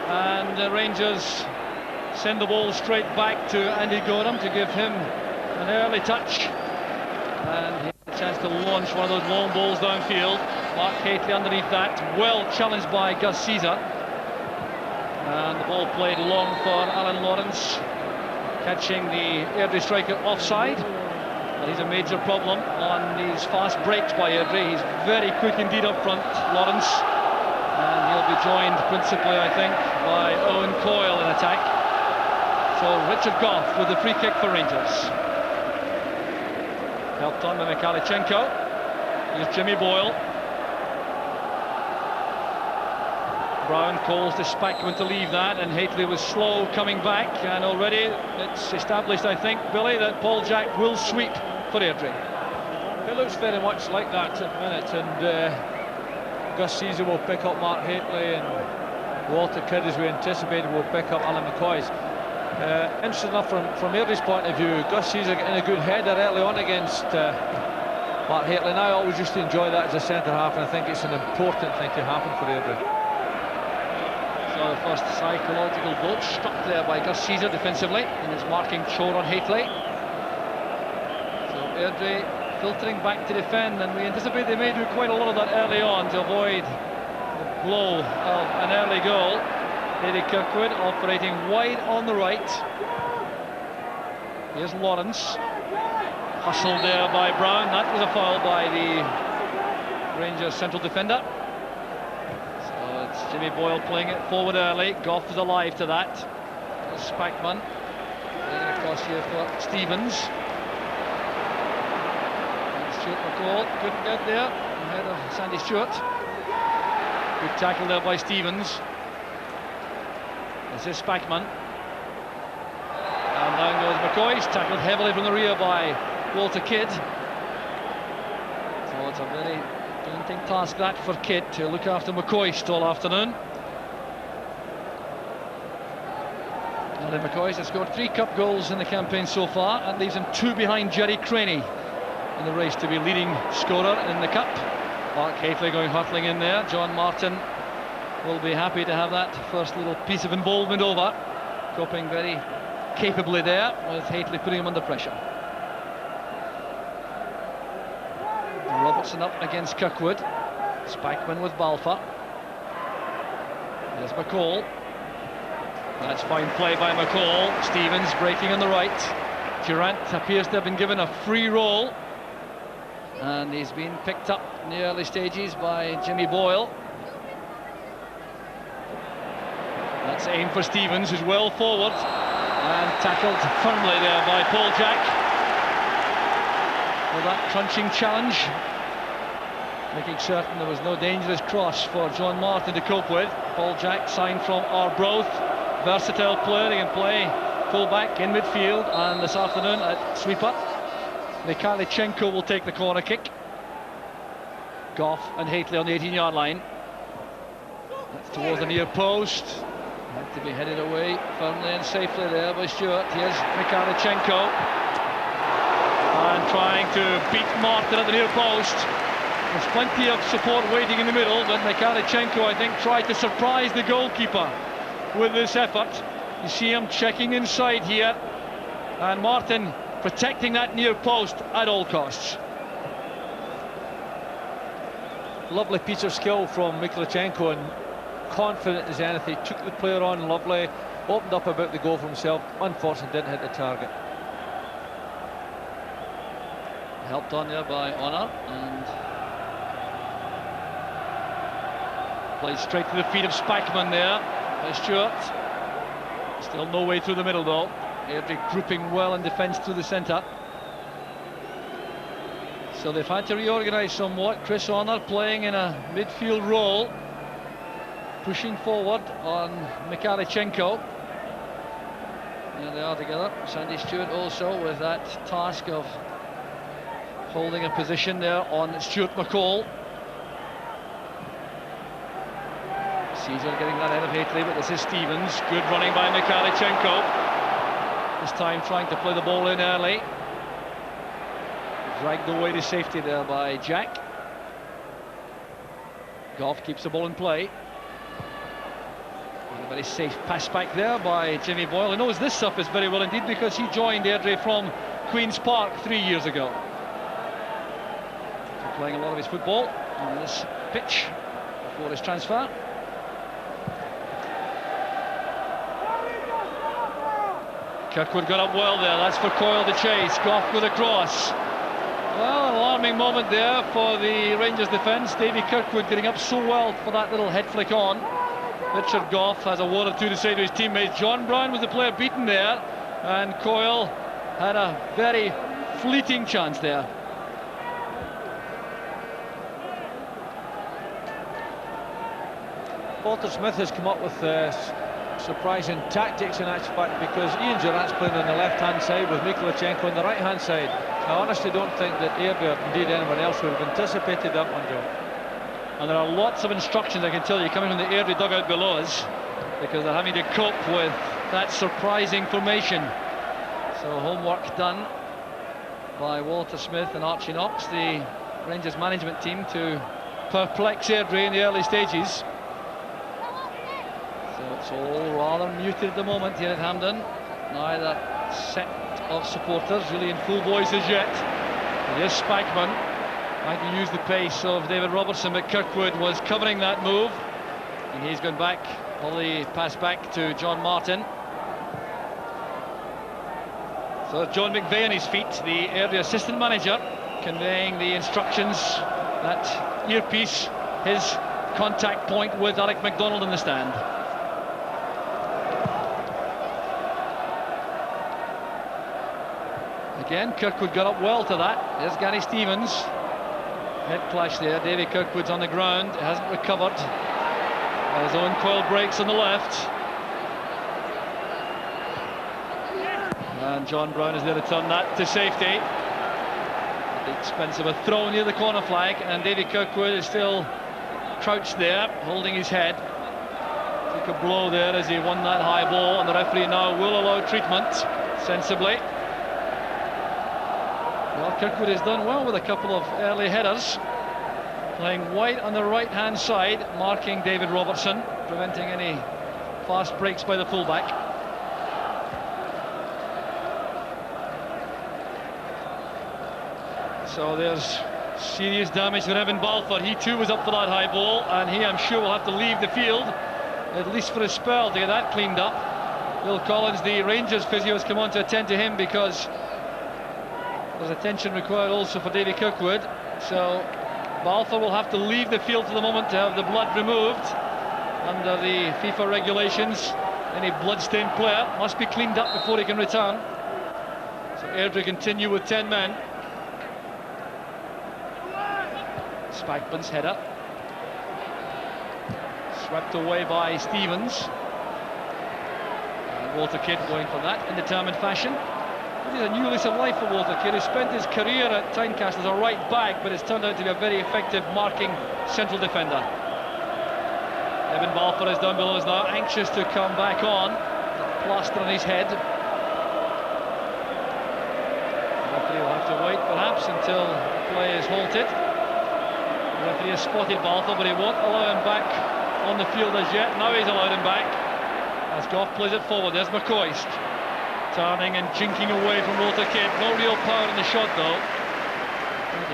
and the Rangers send the ball straight back to Andy Gorham to give him an early touch, and he had a chance to launch one of those long balls downfield. Mark Hateley underneath that, well challenged by Gus Caesar, and the ball played long for Alan Lawrence, catching the Airdrie striker offside. But he's a major problem on these fast breaks by Airdrie. He's very quick indeed up front, Lawrence, and he'll be joined principally, I think, by Owen Coyle in attack. So Richard Goff with the free kick for Rangers. Helped on by Mikhalichenko. Here's Jimmy Boyle. Brown calls to Spackman to leave that, and Hateley was slow coming back, and already it's established, I think, Billy, that Paul Jack will sweep for Airdrie. It looks very much like that at the minute, and Gus Caesar will pick up Mark Hateley, and Walter Kidd, as we anticipated, will pick up Alan McCoy's. Interesting enough from Airdrie's point of view, Gus Caesar getting a good header early on against Mark Hateley, and I always used to enjoy that as a centre half, and I think it's an important thing to happen for Airdrie. So the first psychological blow struck there by Gus Caesar defensively in his marking chore on Hateley. So Airdrie filtering back to defend, and we anticipate they may do quite a lot of that early on to avoid the blow of an early goal. Eddie Kirkwood operating wide on the right. Here's Lawrence, hustled there by Brown. That was a foul by the Rangers central defender. Jimmy Boyle playing it forward early. Goff is alive to that. There's Spackman playing it across here for Stevens. And Stuart McCall couldn't get there ahead of Sandy Stewart. Good tackle there by Stevens. This is Spackman, and down goes McCoy. He's tackled heavily from the rear by Walter Kidd. So it's a very daunting task that for Kidd to look after McCoy all afternoon. And McCoy has scored 3 cup goals in the campaign so far, and leaves him 2 behind Jerry Craney in the race to be leading scorer in the cup. Mark Hateley going hurtling in there. John Martin will be happy to have that first little piece of involvement over, coping very capably there with Hateley putting him under pressure. Robertson up against Kirkwood. Spackman with Balfour. There's McCall. That's fine play by McCall. Stevens breaking on the right. Durant appears to have been given a free roll, and he's been picked up in the early stages by Jimmy Boyle. That's aim for Stevens, who's well forward, and tackled firmly there by Paul Jack. Well, that crunching challenge, making certain there was no dangerous cross for John Martin to cope with. Paul Jack signed from Arbroath, versatile player. He can play full-back in midfield, and this afternoon at sweeper. Mikhalichenko will take the corner kick. Goff and Hateley on the 18-yard line. That's towards the near post. Had to be headed away firmly and safely there by Stewart. Here's Mikhalichenko, and trying to beat Martin at the near post. There's plenty of support waiting in the middle, but Mikhalichenko, I think, tried to surprise the goalkeeper with this effort. You see him checking inside here, and Martin protecting that near post at all costs. Lovely piece of skill from Mikhalichenko, and confident as anything. Took the player on lovely, opened up about the goal for himself. Unfortunately didn't hit the target. Helped on there by Honor, and played straight to the feet of Spackman there by Stewart. Still no way through the middle though. Airdrie grouping well in defence through the centre. So they've had to reorganise somewhat. Chris Honor playing in a midfield role, pushing forward on Mikhalichenko. There they are together. Sandy Stewart also with that task of holding a position there on Stuart McCall. Caesar getting that out of Hateley, but this is Stevens. Good running by Mikhalichenko. This time trying to play the ball in early. Dragged away to safety there by Jack. Goff keeps the ball in play. Very safe pass back there by Jimmy Boyle. He knows this surface very well indeed because he joined Airdrie from Queen's Park 3 years ago. So playing a lot of his football on this pitch before his transfer. Kirkwood got up well there, that's for Coyle to chase. Goff with a cross. Well, an alarming moment there for the Rangers defence. Davy Kirkwood getting up so well for that little head flick on. Richard Goff has a word or two to say to his teammates. John Brown was the player beaten there, and Coyle had a very fleeting chance there. Walter Smith has come up with surprising tactics in actual fact, because Ian Durrant's playing on the left-hand side with Mikhailichenko on the right-hand side. I honestly don't think that Airdrie, or indeed anyone else, would have anticipated that one, Joe. And there are lots of instructions, I can tell you, coming from the Airdrie dugout below us, because they're having to cope with that surprising formation. So homework done by Walter Smith and Archie Knox, the Rangers management team, to perplex Airdrie in the early stages. So it's all rather muted at the moment here at Hampden. Neither set of supporters really in full voice as yet. Here's Spikeman trying to use the pace of David Robertson, but Kirkwood was covering that move, and he's gone back, probably pass back to John Martin. So John McVeigh on his feet, the Airdrie assistant manager, conveying the instructions, that earpiece, his contact point with Alec MacDonald in the stand. Again, Kirkwood got up well to that. There's Gary Stevens. Head clash there. Davy Kirkwood's on the ground. Hasn't recovered. His own Coyle breaks on the left. And John Brown is there to turn that to safety. At the expense of a throw near the corner flag. And Davy Kirkwood is still crouched there, holding his head. Took a blow there as he won that high ball. And the referee now will allow treatment, sensibly. Well, Kirkwood has done well with a couple of early headers, playing wide on the right-hand side, marking David Robertson, preventing any fast breaks by the fullback. So there's serious damage to Evan Balfour. He too was up for that high ball, and he, I'm sure, will have to leave the field, at least for a spell, to get that cleaned up. Bill Collins, the Rangers physio, has come on to attend to him because there's attention required also for Davy Kirkwood. So Balfour will have to leave the field for the moment to have the blood removed. Under the FIFA regulations, any blood-stained player must be cleaned up before he can return. So Airdrie continue with 10 men. Spikeman's header. Swept away by Stevens. And Walter Kidd going for that in determined fashion. It is a new lease of life for Walter Kidd, who spent his career at Tynecastle as a right back, but has turned out to be a very effective marking central defender. Evan Balfour is down below us now, anxious to come back on. Plaster on his head. The referee will have to wait perhaps until play is halted. The referee has spotted Balfour, but he won't allow him back on the field as yet. Now he's allowed him back as Goff plays it forward. There's McCoist, turning and jinking away from Walter Kidd. No real power in the shot though.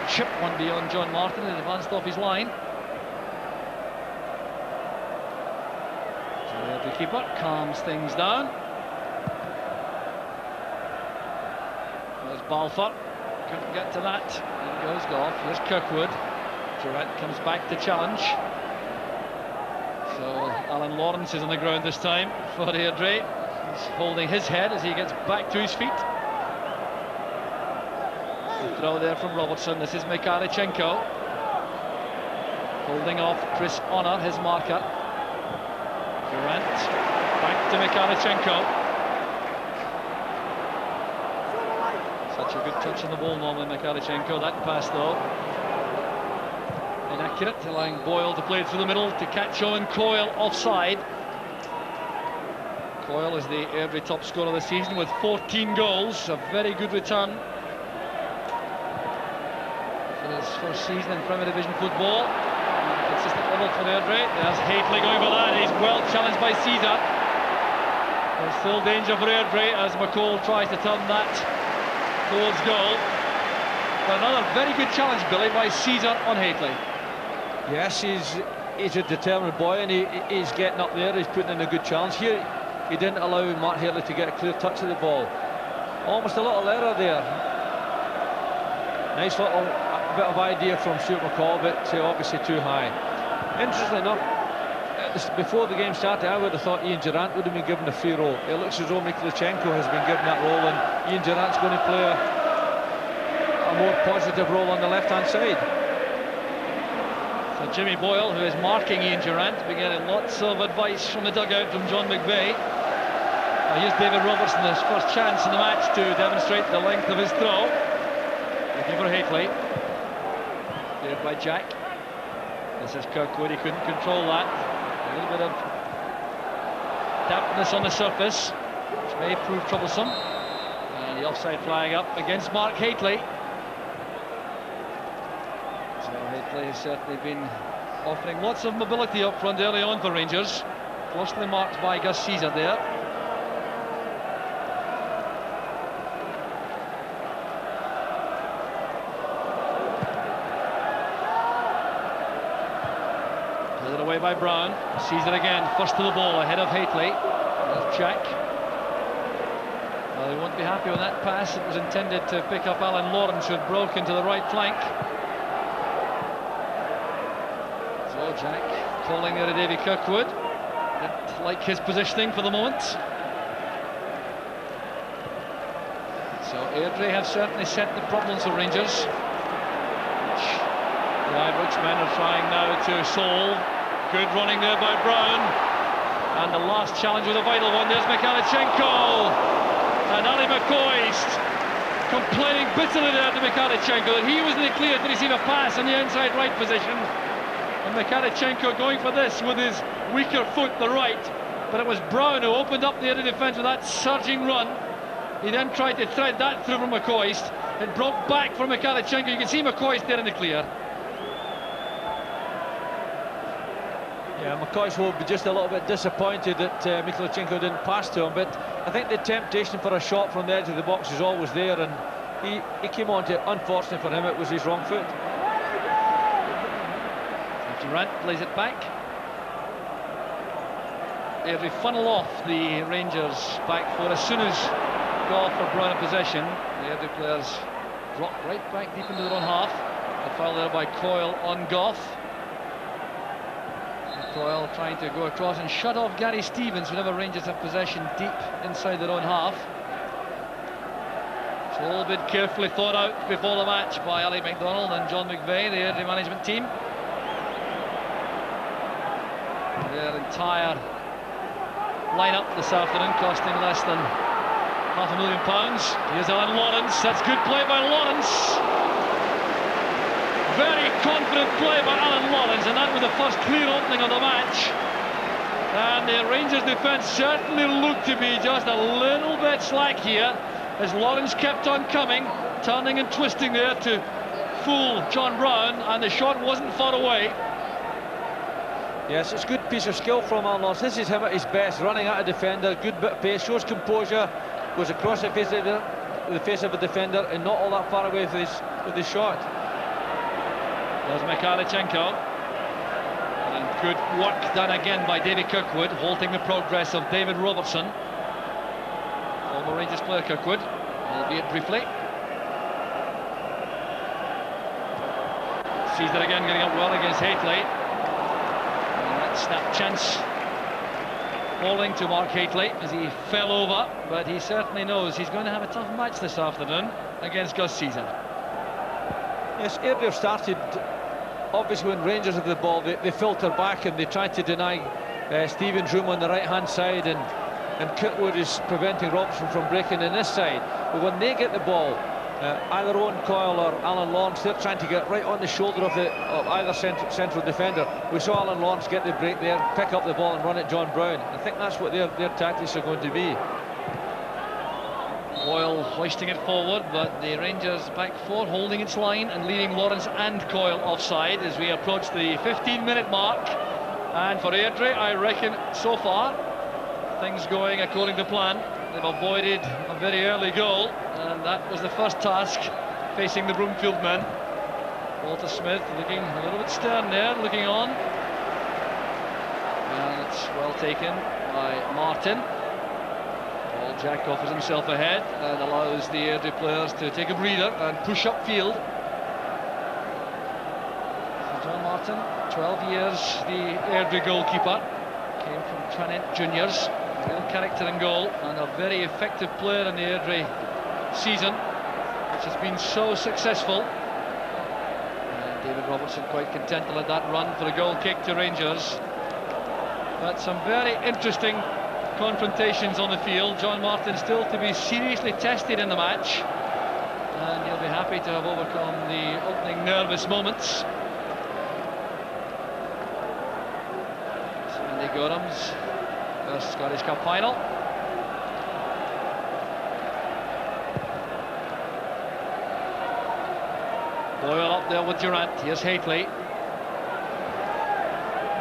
The chip one beyond John Martin and advanced off his line. So the keeper calms things down. There's Balfour. Couldn't get to that. In goes Goff. Here's Kirkwood. Durrant comes back to challenge. So Alan Lawrence is on the ground this time for Airdrie. He's holding his head as he gets back to his feet. The throw there from Robertson. This is Mikhailichenko holding off Chris Honor, his marker. Durrant back to Mikhailichenko. Such a good touch on the ball normally, Mikhailichenko. That pass though inaccurate, allowing Boyle to play it through the middle to catch Owen Coyle offside. Coyle is the Airdrie top scorer of the season with 14 goals, a very good return for his first season in Premier Division football. Consistent trouble for Airdrie. There's Haitley going for that. He's well challenged by Caesar. There's still danger for Airdrie as McCall tries to turn that towards goal. But another very good challenge, Billy, by Caesar on Haitley. Yes, he's a determined boy, and he's getting up there. He's putting in a good challenge here. He didn't allow Mark Haitley to get a clear touch of the ball. Almost a little error there. Nice little bit of idea from Stuart McCall, but obviously too high. Interestingly enough, before the game started, I would have thought Ian Durrant would have been given a free role. It looks as though Mikhailichenko has been given that role, and Ian Durrant's going to play a more positive role on the left-hand side. So Jimmy Boyle, who is marking Ian Durrant, been getting lots of advice from the dugout from John McVeigh. Here's David Robertson, his first chance in the match to demonstrate the length of his throw. Looking for Haitley. Cleared by Jack. This is Kirkwood, he couldn't control that. A little bit of dampness on the surface, which may prove troublesome. And the offside flag up against Mark Haitley. So Haitley has certainly been offering lots of mobility up front early on for Rangers. Closely marked by Gus Caesar there. Away by Brown. Caesar again, first to the ball, ahead of Haitley. There's Jack. Well, they won't be happy with that pass. It was intended to pick up Alan Lawrence, who had broken to the right flank. So Jack calling there to Davy Kirkwood. Didn't like his positioning for the moment. So Airdrie have certainly set the problems for Rangers. The Ibrox men are trying now to solve. Good running there by Brown. And the last challenge was a vital one. There's Mikhailichenko. And Ali McCoist complaining bitterly there to Mikhailichenko that he was in the clear to receive a pass in the inside right position. And Mikhailichenko going for this with his weaker foot, the right. But it was Brown who opened up the area defence with that surging run. He then tried to thread that through from McCoist. It broke back for Mikhailichenko. You can see McCoist there in the clear. Yeah, McCoist will be just a little bit disappointed that Mikhailichenko didn't pass to him, but I think the temptation for a shot from the edge of the box is always there, and he came on to it. Unfortunately for him, it was his wrong foot. Durrant plays it back. Airdrie funnel off the Rangers back four as soon as Goff or Brown in possession. The Airdrie players drop right back deep into their own half. A foul there by Coyle on Goff. Coyle trying to go across and shut off Gary Stevens whenever Rangers have possession deep inside their own half. It's all been carefully thought out before the match by Ali MacDonald and John McVeigh, the Airdrie management team. Their entire line-up this afternoon costing less than £500,000. Here's Alan Lawrence. That's good play by Lawrence. Very confident play by Alan Lawrence, and that was the first clear opening of the match. And the Rangers defence certainly looked to be just a little bit slack here as Lawrence kept on coming, turning and twisting there to fool John Brown, and the shot wasn't far away. Yes, it's a good piece of skill from Alan Lawrence. This is him at his best, running at a defender, good bit of pace, shows composure, goes across the face of a defender and not all that far away with his shot. There's Mikhailichenko. And good work done again by Davy Kirkwood, halting the progress of David Robertson. Former Rangers player Kirkwood, albeit briefly. Caesar again getting up well against Haitley. And that snap chance falling to Mark Haitley as he fell over, but he certainly knows he's going to have a tough match this afternoon against Gus Caesar. Yes, Airdrie have started, obviously when Rangers have the ball, they filter back and they try to deny Stevens room on the right-hand side, and Kirkwood is preventing Robertson from breaking in this side. But when they get the ball, either Owen Coyle or Alan Lawrence, they're trying to get right on the shoulder of either central defender. We saw Alan Lawrence get the break there, pick up the ball and run at John Brown. I think that's what their tactics are going to be. Coyle hoisting it forward, but the Rangers back four holding its line and leaving Lawrence and Coyle offside as we approach the 15-minute mark. And for Airdrie, I reckon so far things going according to plan. They've avoided a very early goal, and that was the first task facing the Broomfield men. Walter Smith looking a little bit stern there, looking on. And it's well taken by Martin. Paul Jack offers himself ahead and allows the Airdrie players to take a breather and push upfield. So John Martin, 12 years the Airdrie goalkeeper, came from Tranent Juniors, real character in goal and a very effective player in the Airdrie season, which has been so successful. And David Robertson quite content to let that run for a goal kick to Rangers. But some very interesting confrontations on the field. John Martin still to be seriously tested in the match, and he'll be happy to have overcome the opening nervous moments. Andy Gorham's first Scottish Cup final. Boyle up there with Durant. Here's Haitley.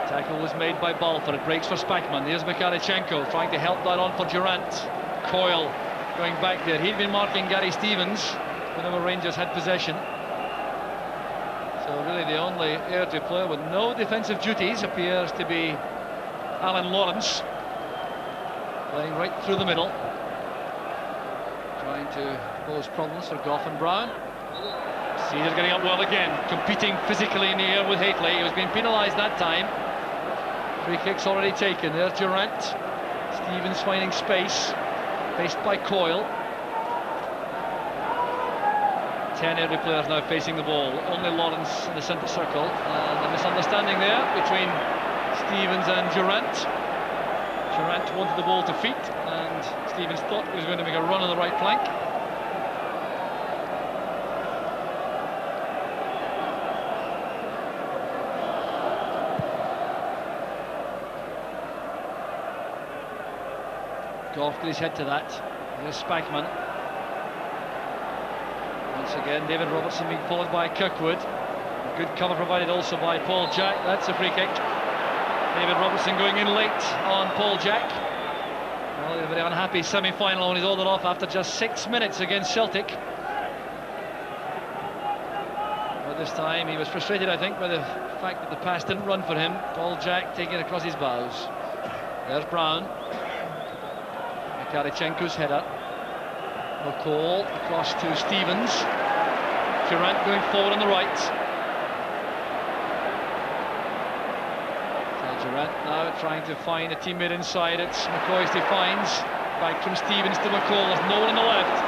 Tackle was made by Balfour. It breaks for Spackman. Here's Mikhalichenko trying to help that on for Durant. Coyle going back there. He'd been marking Gary Stevens whenever Rangers had possession. So really the only Airdrie player with no defensive duties appears to be Alan Lawrence, playing right through the middle, trying to pose problems for Gough and Brown. Caesar getting up well again, competing physically in the air with Haitley. He was being penalised that time. Free kick's already taken. There's Durant. Stevens finding space, faced by Coyle. 10 Airdrie players now facing the ball. Only Lawrence in the centre circle, and a misunderstanding there between Stevens and Durant. Durant wanted the ball to feet, and Stevens thought he was going to make a run on the right flank. Gough did his head to that. Here's Spackman. Once again, David Robertson being followed by Kirkwood. Good cover provided also by Paul Jack. That's a free kick. David Robertson going in late on Paul Jack. Well, a very unhappy semi-final when he's ordered off after just 6 minutes against Celtic. But this time he was frustrated, I think, by the fact that the pass didn't run for him. Paul Jack taking it across his bows. There's Brown. Mikhalichenko's header. McCall across to Stevens. Durant going forward on the right. Durant now trying to find a teammate inside. It's McCoist he finds. Back from Stevens to McCall. There's no one on the left.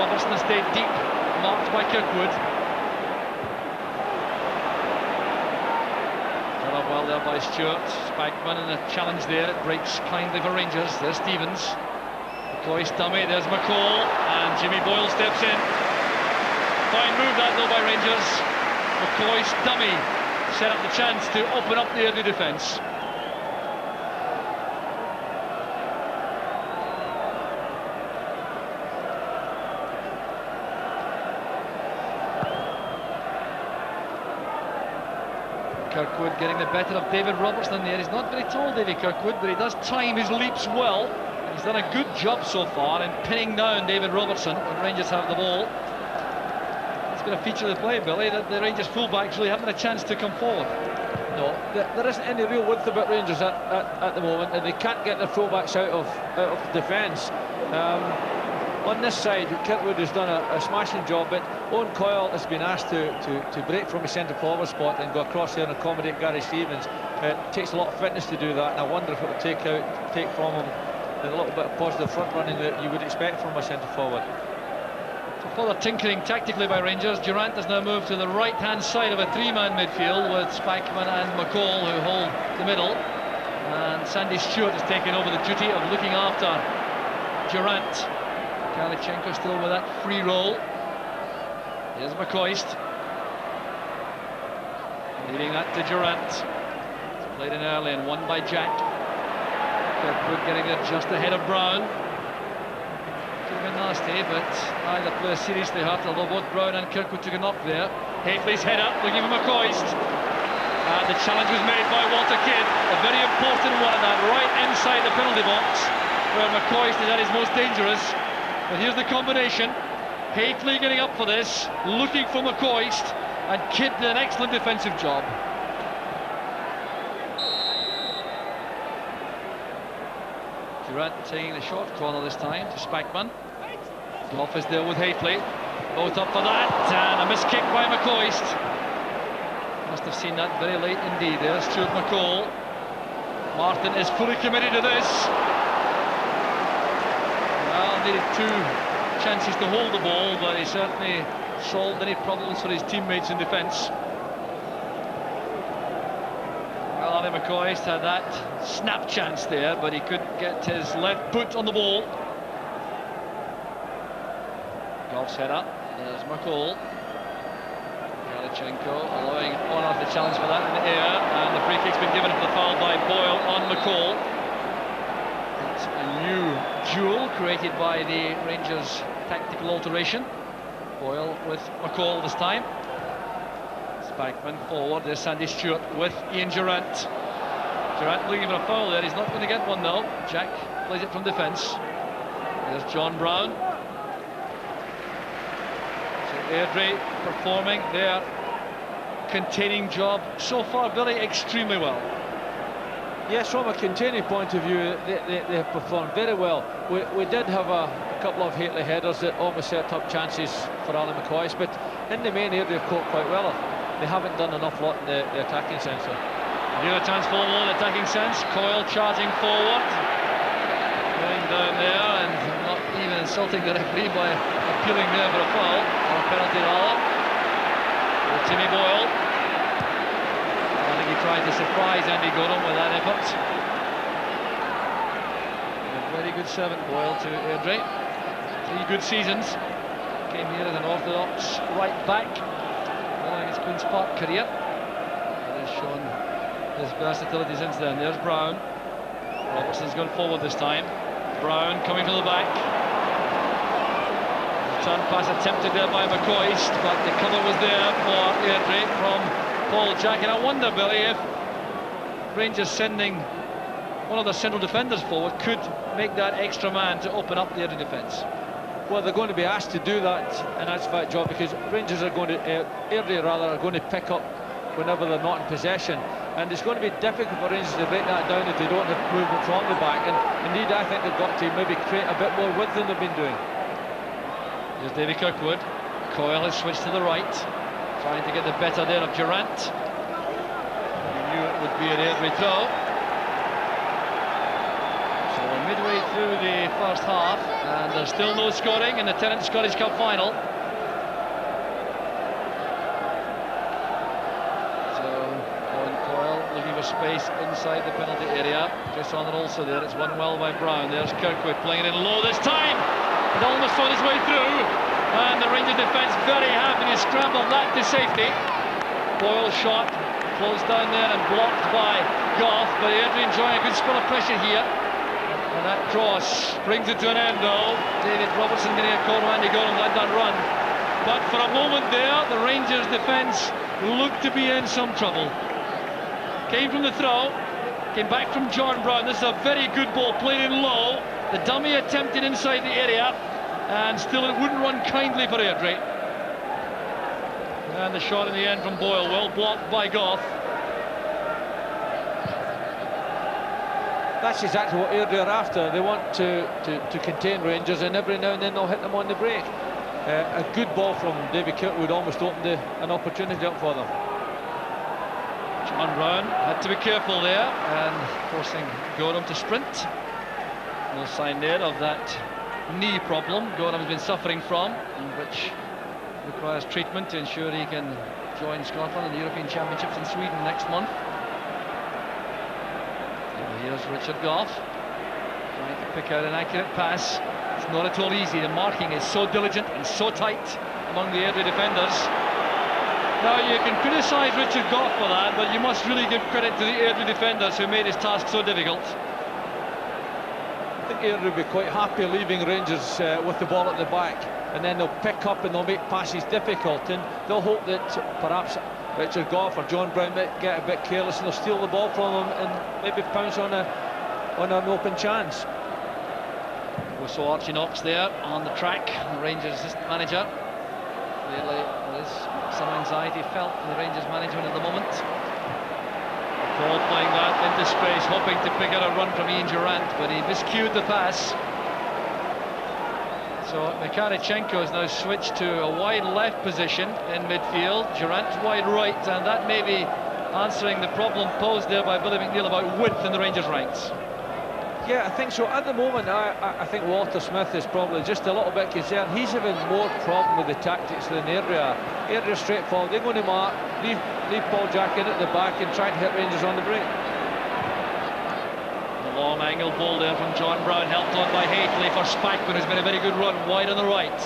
Robertson has stayed deep, marked by Kirkwood. Cut up well there by Stewart. Spackman and a challenge there. It breaks kindly for Rangers. There's Stevens. McCoist dummy. There's McCall. And Jimmy Boyle steps in. Fine move that though by Rangers. McCoist dummy set up the chance to open up the early defence. Kirkwood getting the better of David Robertson there. He's not very tall, Davy Kirkwood, but he does time his leaps well. He's done a good job so far in pinning down David Robertson when Rangers have the ball. It's been a feature of the play, Billy, that the Rangers fullbacks really haven't had a chance to come forward. No, there isn't any real width about Rangers at the moment, and they can't get their fullbacks out of defence. On this side, Kirkwood has done a smashing job, but Owen Coyle has been asked to break from his centre forward spot and go across there and accommodate Gary Stevens. It takes a lot of fitness to do that, and I wonder if it will take from him a little bit of positive front running that you would expect from a centre forward. So further tinkering tactically by Rangers. Durant has now moved to the right hand side of a three-man midfield with Spackman and McCall who hold the middle, and Sandy Stewart has taken over the duty of looking after Durant. Mikhalichenko still with that free roll. Here's McCoist leading that to Durant. It's played in early and won by Jack. Kirkwood getting there just ahead of Brown. could have been nasty, but neither player seriously hurt, although both Brown and Kirkwood took a knock there. Hateley's head up, looking for McCoist. And the challenge was made by Walter Kidd, a very important one, and that right inside the penalty box, where McCoist is at his most dangerous. But here's the combination. Hateley getting up for this, looking for McCoist, and Kidd did an excellent defensive job. Durant taking the short corner this time to Spackman. Goff is there with Hateley. Both up for that, and a missed kick by McCoist. Must have seen that very late indeed there, Stuart McCall. Martin is fully committed to this. Well, needed 2 chances to hold the ball, but he certainly solved any problems for his teammates in defence. Well, Ali McCoist had that snap chance there, but he couldn't get his left foot on the ball. Goff's head up, there's McCall. Galichenko allowing Honor the challenge for that in the air, and the free kick's been given for the foul by Boyle on McCall. It's a new duel created by the Rangers' tactical alteration. Boyle with McCall this time. Spackman forward, there's Sandy Stewart with Ian Durant. Durant looking for a foul there, he's not going to get one though. Jack plays it from defence. There's John Brown. So Airdrie performing their containing job so far, Billy, extremely well. Yes, from a containing point of view, they have performed very well. We did have a couple of Hateley headers that almost set up chances for Alan McCoist, but in the main Airdrie have caught quite well. They haven't done an awful lot in the attacking sense. New chance for the attacking sense. Coyle charging forward, going down there, and not even insulting the referee by appealing there for a foul, or a penalty rather. Timmy Boyle. I think he tried to surprise Andy Gordon with that effort. A very good servant, Boyle, to Airdrie. 3 good seasons. Came here as an orthodox right back following his Queen's Park career. It has shown his versatility since then. There's Brown. Robertson's gone forward this time. Brown coming from the back. Turn pass attempted there by McCoist, but the cover was there for Airdrie from Paul Jack. And I wonder, Billy, if Rangers sending one of the central defenders forward could make that extra man to open up the Airdrie defence. Well, they're going to be asked to do that, and that's a fact job, because Rangers are going to, Airdrie rather, are going to pick up whenever they're not in possession, and it's going to be difficult for Rangers to break that down if they don't have movement from the back. And indeed, I think they've got to maybe create a bit more width than they've been doing. Here's Davy Kirkwood. Coyle has switched to the right, trying to get the better there of Durant. He knew it would be an Airdrie throw. So we're midway through the first half, and there's still no scoring in the Tennant Scottish Cup final. So Owen Coyle looking for space inside the penalty area. Chris Honor also there. It's won well by Brown. There's Kirkwood playing it in low this time. It almost found his way through, and the Rangers defence very happy to scramble that to safety. Boyle's shot closed down there and blocked by Goff, but Airdrie enjoying a good spell of pressure here. And that cross brings it to an end though. David Robertson getting a call to Andy Gordon, let that run. But for a moment there, the Rangers defence looked to be in some trouble. Came from the throw, came back from John Brown. This is a very good ball, played in low. The dummy attempted inside the area, and still it wouldn't run kindly for Airdrie. And the shot in the end from Boyle, well blocked by Goff. That's exactly what Airdrie are after. They want to contain Rangers, and every now and then they'll hit them on the break. A good ball from Davy Kirkwood almost opened an opportunity up for them. John Brown had to be careful there, and forcing Gorham to sprint. No sign there of that knee problem Gorham's been suffering from, which requires treatment to ensure he can join Scotland in the European Championships in Sweden next month. Here's Richard Goff trying to pick out an accurate pass. It's not at all easy. The marking is so diligent and so tight among the Airdrie defenders. Now you can criticise Richard Goff for that, but you must really give credit to the Airdrie defenders who made his task so difficult. think Airdrie will be quite happy leaving Rangers with the ball at the back, and then they'll pick up and they'll make passes difficult, and they'll hope that perhaps Richard Goff or John Brown might get a bit careless and they'll steal the ball from them and maybe pounce on an open chance. We saw Archie Knox there on the track, the Rangers assistant manager. Clearly there is some anxiety felt in the Rangers management at the moment. Paul playing that into space, hoping to pick out a run from Ian Durrant, but he miscued the pass. So Mikhailchenko has now switched to a wide left position in midfield, Durrant's wide right, and that may be answering the problem posed there by Billy McNeil about width in the Rangers ranks. Yeah, I think so. At the moment, I think Walter Smith is probably just a little bit concerned. He's having more problem with the tactics than Airdrie are. Airdrie are straightforward. They're going to mark, leave Paul Jack in at the back and try to hit Rangers on the break. The long angle ball there from John Brown, helped on by Haitley for Spackman, who's made a very good run wide on the right.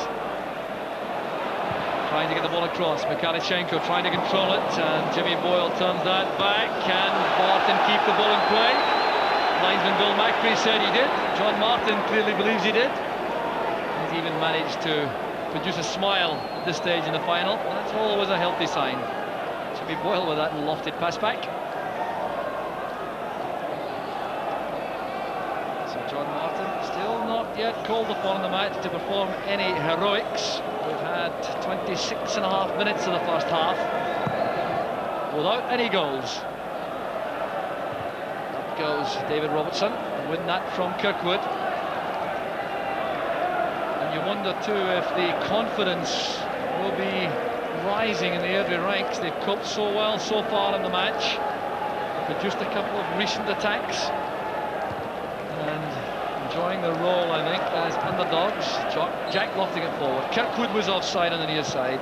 Trying to get the ball across. Mikhailchenko trying to control it, and Jimmy Boyle turns that back. Can Martin keep the ball in play? Linesman Bill McCree said he did. John Martin clearly believes he did. He's even managed to produce a smile at this stage in the final. That's always a healthy sign. Jimmy Boyle with that lofted pass back. So John Martin still not yet called upon in the match to perform any heroics. We've had 26.5 minutes of the first half without any goals. Goes David Robertson, win that from Kirkwood. And you wonder too if the confidence will be rising in the Airdrie ranks. They've coped so well so far in the match, produced a couple of recent attacks and enjoying the role, I think, as underdogs. Jack lofting it forward. Kirkwood was offside on the near side.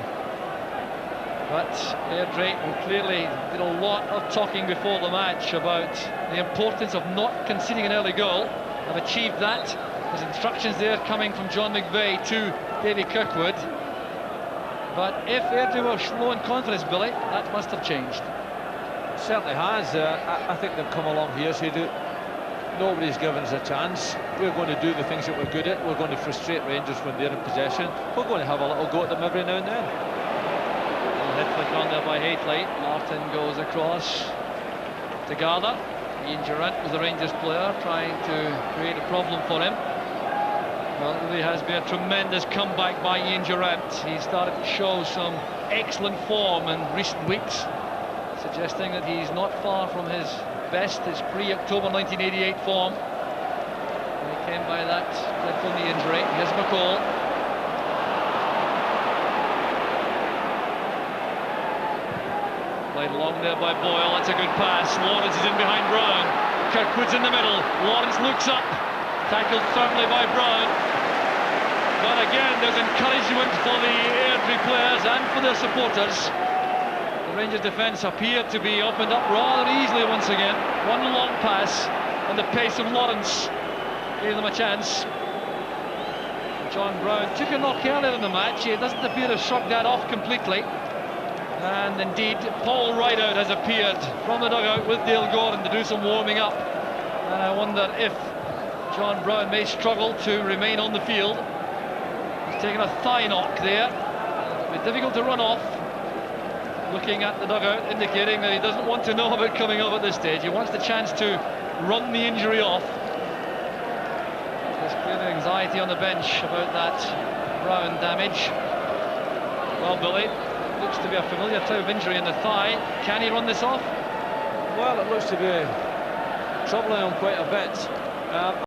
But Airdrie, who clearly did a lot of talking before the match about the importance of not conceding an early goal, have achieved that. There's instructions there coming from John McVeigh to Davy Kirkwood. But if Airdrie were low in confidence, Billy, that must have changed. It certainly has. I think they've come along here, so nobody's given us a chance. We're going to do the things that we're good at. We're going to frustrate Rangers when they're in possession. We're going to have a little go at them every now and then. Head flick on there by Haitley. Martin goes across to Garner. Ian Durrant was the Rangers player, trying to create a problem for him. Well, it really has been a tremendous comeback by Ian Durrant. He started to show some excellent form in recent weeks, suggesting that he's not far from his best, his pre-October 1988 form. He came by that dreadful knee injury. Here's McCall. Played along there by Boyle. That's a good pass. Lawrence is in behind Brown. Kirkwood's in the middle. Lawrence looks up. Tackled firmly by Brown. But again, there's encouragement for the Airdrie players and for their supporters. The Rangers defence appeared to be opened up rather easily once again. One long pass, and the pace of Lawrence gave them a chance. John Brown took a knock earlier in the match. He doesn't appear to have shrugged that off completely. And indeed, Paul Rideout has appeared from the dugout with Dale Gordon to do some warming up. And I wonder if John Brown may struggle to remain on the field. He's taken a thigh knock there. It'll be difficult to run off. Looking at the dugout, indicating that he doesn't want to know about coming off at this stage. He wants the chance to run the injury off. There's clear anxiety on the bench about that Brown damage. Well, Billy, looks to be a familiar type of injury in the thigh. Can he run this off? Well, it looks to be troubling him quite a bit.